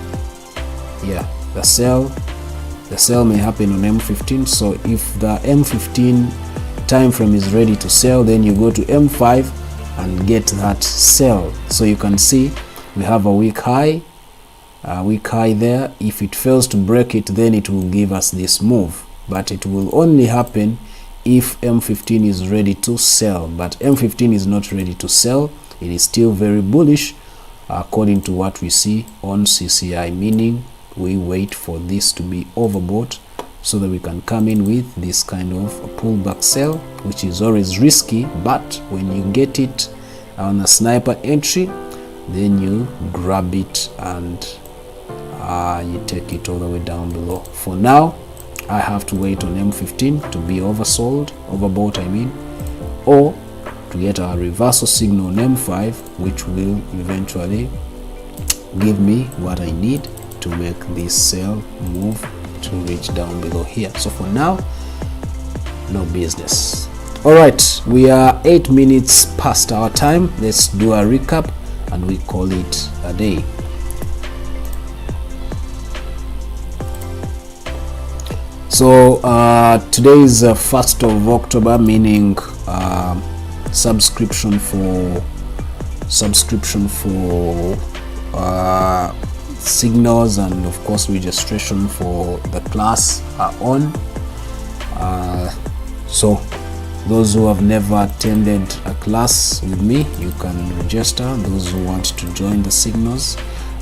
yeah, the sell may happen on M15. So if the M15 time frame is ready to sell, then you go to M5 and get that sell. So you can see we have a weak high there. If it fails to break it, then it will give us this move, but it will only happen if M15 is ready to sell, but M15 is not ready to sell. It is still very bullish according to what we see on CCI, meaning we wait for this to be overbought so that we can come in with this kind of a pullback sell, which is always risky, but when you get it on a sniper entry, then you grab it and you take it all the way down below. For now, I have to wait on M15 to be overbought I mean, or to get a reversal signal on M5, which will eventually give me what I need to make this sell move to reach down below here. So for now, no business. All right, we are 8 minutes past our time. Let's do a recap and we call it a day. So today is 1st of October, meaning subscription for signals and of course registration for the class are on. So those who have never attended a class with me, you can register. Those who want to join the signals,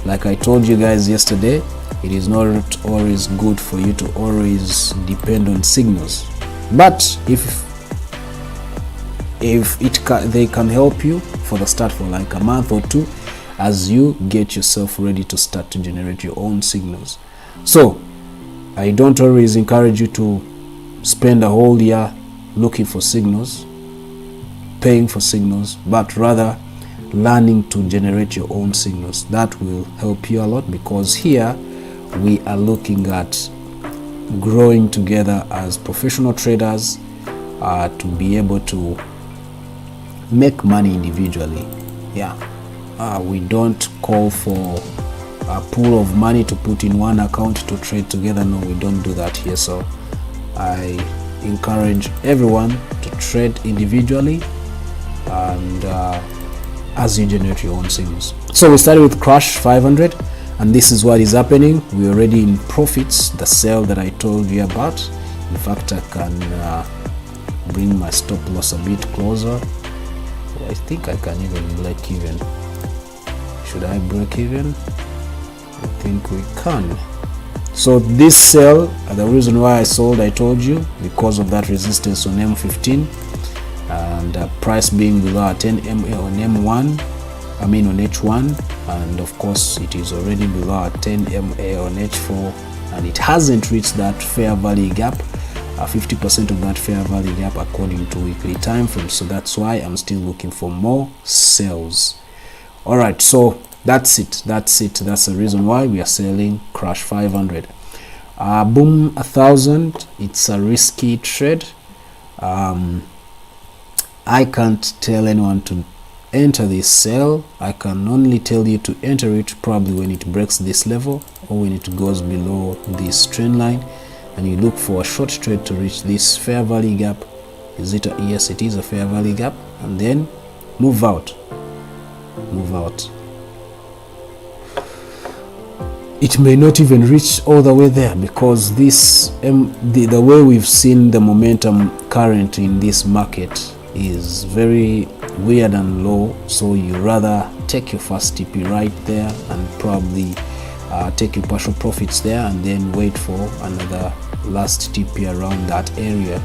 like I told you guys yesterday, it is not always good for you to always depend on signals, but if they can help you for the start for like a month or two as you get yourself ready to start to generate your own signals. So I don't always encourage you to spend a whole year looking for signals, paying for signals, but rather learning to generate your own signals. That will help you a lot, because here we are looking at growing together as professional traders to be able to make money individually. We don't call for a pool of money to put in one account to trade together. No, we don't do that here. So I encourage everyone to trade individually and as you generate your own signals. So we started with crash 500, and this is what is happening. We're already in profits, the sell that I told you about. In fact, I can bring my stop loss a bit closer. I think I can even break even. Should I break even? I think we can. So this sell, the reason why I sold, I told you, because of that resistance on M15 and price being below 10 MA on M1, I mean on H1, and of course it is already below 10 MA on H4, and it hasn't reached that fair value gap, 50% of that fair value gap according to weekly time frames. So that's why I'm still looking for more sales. All right, so that's it. That's the reason why we are selling crash 500. Boom 1000, it's a risky trade. I can't tell anyone to enter this sell. I can only tell you to enter it probably when it breaks this level or when it goes below this trend line, and you look for a short trade to reach this fair value gap. Yes, it is a fair value gap, and then move out. It may not even reach all the way there, because this the way we've seen the momentum current in this market is very weird and low. So you rather take your first TP right there and probably take your partial profits there, and then wait for another last TP around that area.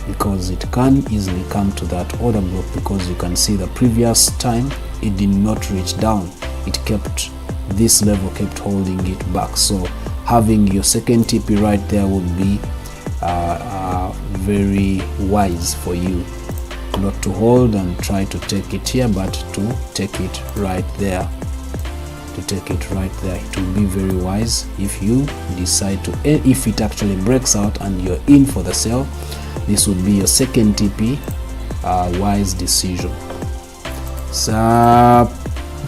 Because it can easily come to that order block, because you can see the previous time it did not reach down. It kept this level, kept holding it back. So having your second TP right there would be very wise for you, not to hold and try to take it here, but to take it right there. It will be very wise if you decide to, if it actually breaks out and you're in for the sell, this would be your second TP. Wise decision. So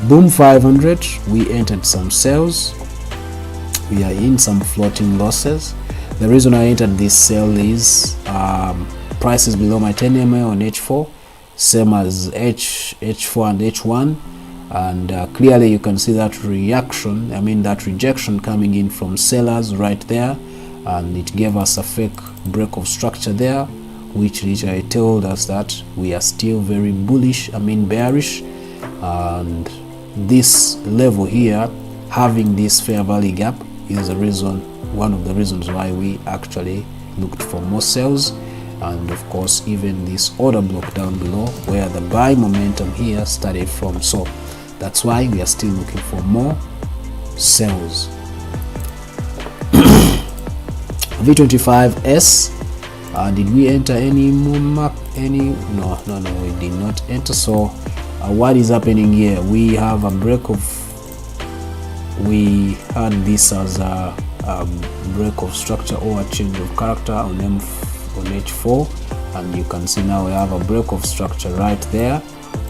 boom 500, we entered some sales. We are in some floating losses. The reason I entered this sell is price is below my 10 MA on H4, same as H4 and H1, and clearly you can see that reaction, that rejection coming in from sellers right there, and it gave us a fake break of structure there, which literally told us that we are still very bullish, bearish, and this level here, having this fair value gap, is one of the reasons why we actually looked for more sales. And of course, even this order block down below where the buy momentum here started from. So that's why we are still looking for more sales. V25S, did we enter any more mark? No, we did not enter. So what is happening here? We have a break of, we had this as a break of structure or a change of character on H4, and you can see now we have a break of structure right there,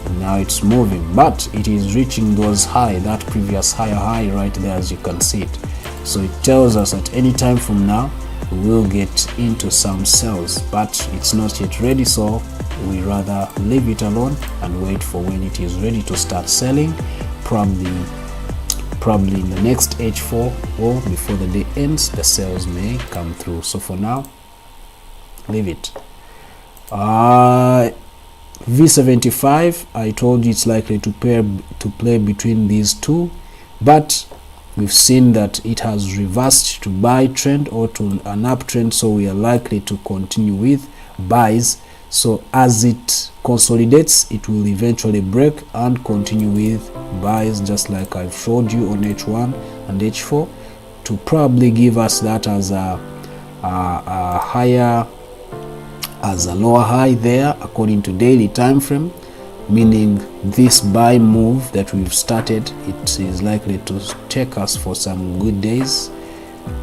and now it's moving, but it is reaching those high, that previous higher high right there, as you can see it. So it tells us at any time from now we will get into some sales, but it's not yet ready, so we rather leave it alone and wait for when it is ready to start selling, probably in the next H4 or before the day ends. The sales may come through. So for now, leave it. V75, I told you it's likely to play between these two, but we've seen that it has reversed to buy trend or to an uptrend, so we are likely to continue with buys. So as it consolidates, it will eventually break and continue with buys, just like I've showed you on H1 and H4, to probably give us that as a higher, as a lower high there according to daily time frame, meaning this buy move that we've started, it is likely to take us for some good days,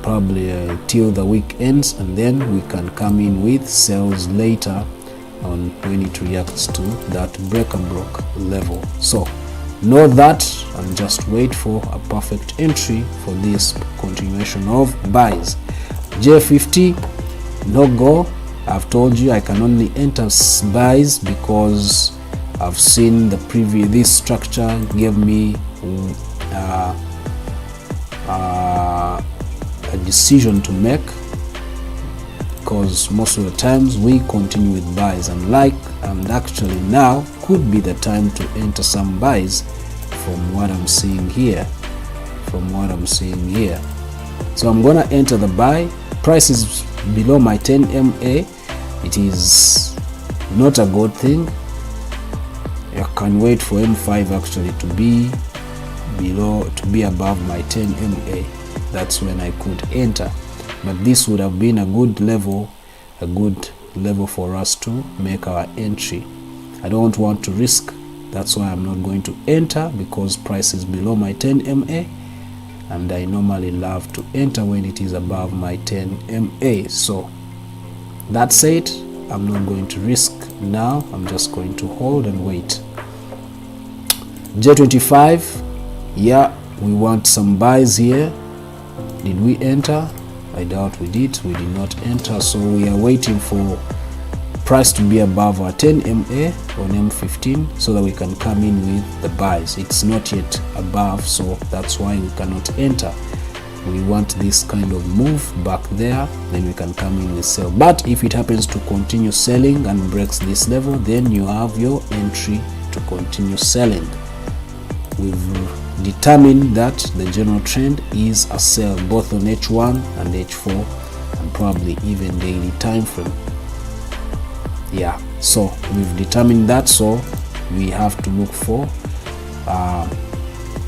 probably till the week ends, and then we can come in with sales later on when it reacts to that break and broke level. So know that and just wait for a perfect entry for this continuation of buys. J50, no go. I've told you I can only enter buys because I've seen the preview. This structure gave me a decision to make, because most of the times we continue with buys, and actually now could be the time to enter some buys from what I'm seeing here. So I'm gonna enter the buy. Price is below my 10 MA. It is not a good thing. I can wait for M5 actually to be above my 10 MA. That's when I could enter, but this would have been a good level for us to make our entry. I don't want to risk, that's why I'm not going to enter, because price is below my 10 MA, and I normally love to enter when it is above my 10 MA. So that said, I'm not going to risk now. I'm just going to hold and wait. J25, yeah, we want some buys here. Did we enter? I doubt we did. We did not enter, so we are waiting for price to be above our 10 MA on M15 so that we can come in with the buys. It's not yet above, so that's why we cannot enter. We want this kind of move back there, then we can come in with sell. But if it happens to continue selling and breaks this level, then you have your entry to continue selling. We've determined that the general trend is a sell both on H1 and H4 and probably even daily time frame. Yeah, so we've determined that, so we have to look for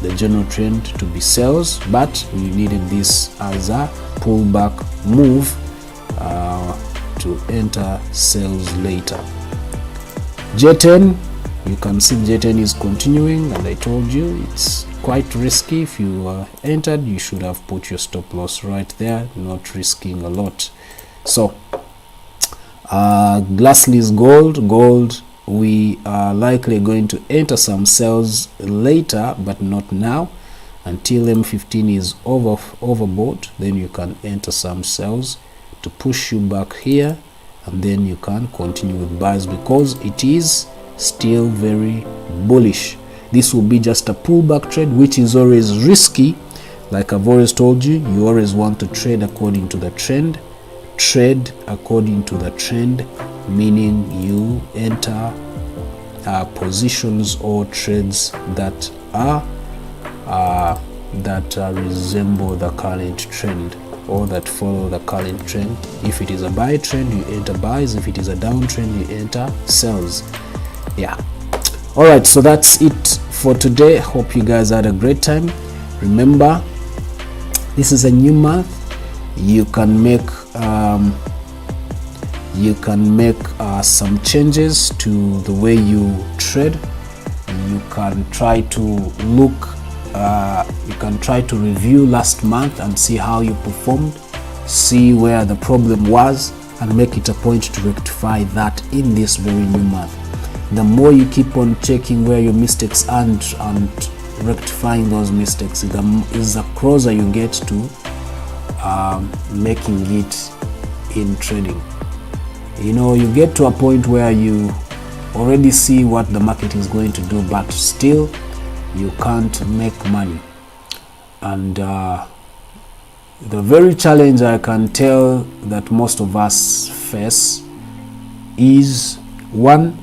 the general trend to be sells, but we needed this as a pullback move to enter sales later. J10, you can see J10 is continuing, and I told you it's quite risky. If you entered, you should have put your stop loss right there, not risking a lot. So Glasslee's gold, we are likely going to enter some sales later, but not now. Until M15 is overbought, then you can enter some sales to push you back here, and then you can continue with buys because it is still very bullish. This will be just a pullback trade, which is always risky. Like I've always told you, you always want to trade according to the trend. Trade according to the trend meaning you enter positions or trades that resemble the current trend or that follow the current trend. If it is a buy trend, you enter buys. If it is a downtrend, you enter sells. Yeah. All right, so that's it for today. Hope you guys had a great time. Remember, this is a new month. You can make some changes to the way you trade. You can try to look. You can try to review last month and see how you performed, see where the problem was, and make it a point to rectify that in this very new month. The more you keep on checking where your mistakes are and rectifying those mistakes, the closer you get to making it in trading. You know, you get to a point where you already see what the market is going to do, but still you can't make money. And the very challenge I can tell that most of us face is, one,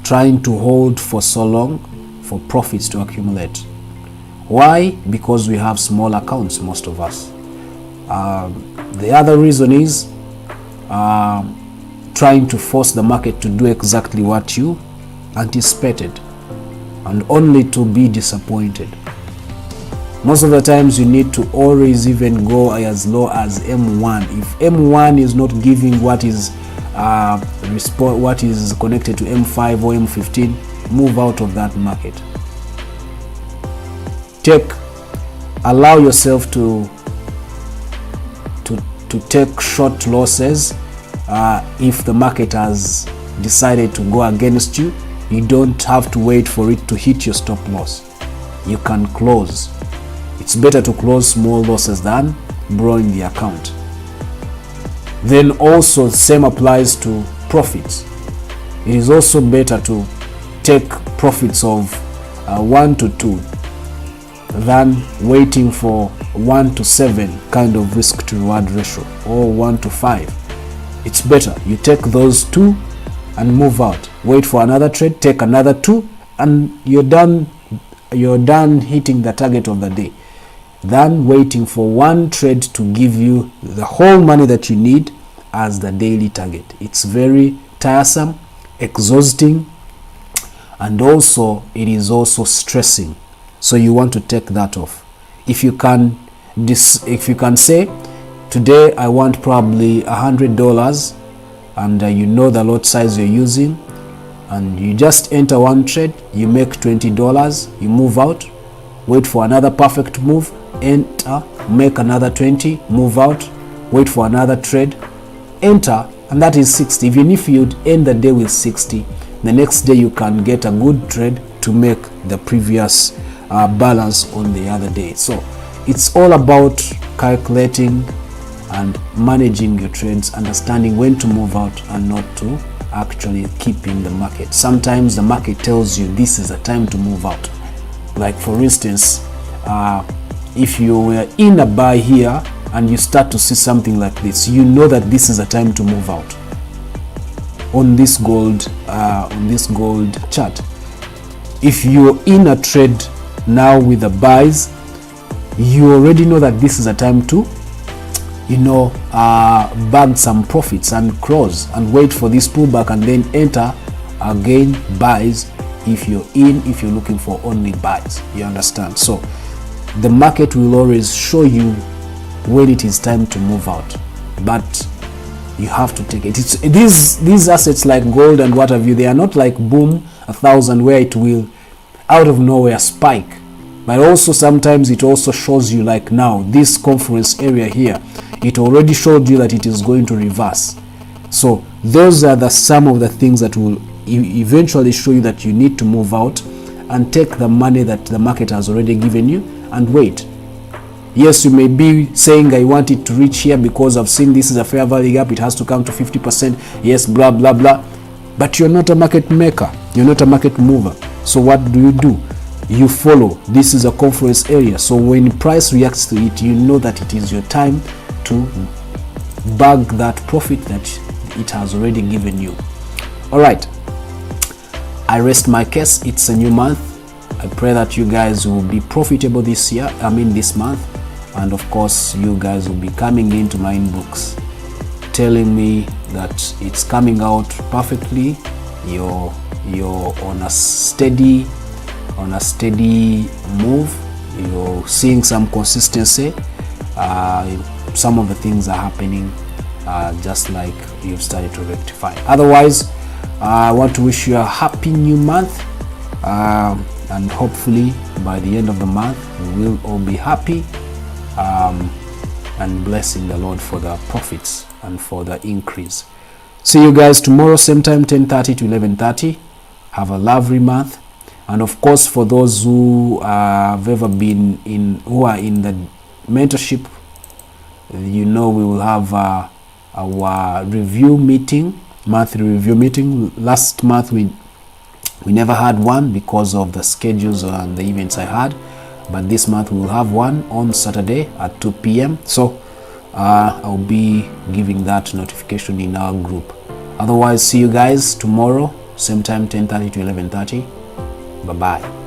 trying to hold for so long for profits to accumulate. Why? Because we have small accounts, most of us. The other reason is trying to force the market to do exactly what you anticipated, and only to be disappointed. Most of the times you need to always even go as low as M1. If M1 is not giving what is connected to M5 or M15, move out of that market. Allow yourself to take short losses. If the market has decided to go against you, you don't have to wait for it to hit your stop loss. You can close. It's better to close small losses than blowing the account. Then also, same applies to profits. It is also better to take profits of 1 to 2 than waiting for 1 to 7 kind of risk to reward ratio, or 1 to 5. It's better you take those 2 and move out. Wait for another trade, take another 2, and you're done hitting the target of the day, than waiting for one trade to give you the whole money that you need as the daily target. It's very tiresome, exhausting, and also it is also stressing. So you want to take that off. If you can say, today I want probably $100, and you know the lot size you're using, and you just enter one trade, you make $20, you move out, wait for another perfect move, enter, make another 20, move out, wait for another trade, enter, and that is 60. Even if you'd end the day with 60, the next day you can get a good trade to make the previous balance on the other day. So it's all about calculating and managing your trades, understanding when to move out and not to actually keep in the market. Sometimes the market tells you this is a time to move out. Like for instance, if you were in a buy here and you start to see something like this, you know that this is a time to move out. On this gold chart, if you're in a trade now with the buys, you already know that this is a time to bag some profits and close and wait for this pullback, and then enter again buys if you're looking for only buys. You understand? So the market will always show you when it is time to move out, but you have to take it. These assets like gold and what have you, they are not like boom 1,000 where it will out of nowhere spike, but also sometimes it also shows you, like now this conference area here, it already showed you that it is going to reverse. So those are some of the things that will eventually show you that you need to move out and take the money that the market has already given you and wait. Yes, you may be saying, I want it to reach here because I've seen this is a fair value gap, it has to come to 50%, yes, blah blah blah, but you're not a market maker, you're not a market mover. So what do? You follow. This is a conference area, so when price reacts to it, you know that it is your time to bag that profit that it has already given you. All right, I rest my case. It's a new month. I pray that you guys will be profitable this month, and of course you guys will be coming into my inbox telling me that it's coming out perfectly. You're on a steady move. You're seeing some consistency. Some of the things are happening just like you've started to rectify. Otherwise, I want to wish you a happy new month, and hopefully by the end of the month we will all be happy and blessing the Lord for the profits and for the increase. See you guys tomorrow, same time, 10:30 to 11:30. Have a lovely month. And of course, for those who have ever been who are in the mentorship, we will have our review meeting, monthly review meeting. Last month we never had one because of the schedules and the events I had, but this month we will have one on Saturday at 2 p.m. So I'll be giving that notification in our group. Otherwise, see you guys tomorrow, same time, 10:30 to 11:30. Bye bye.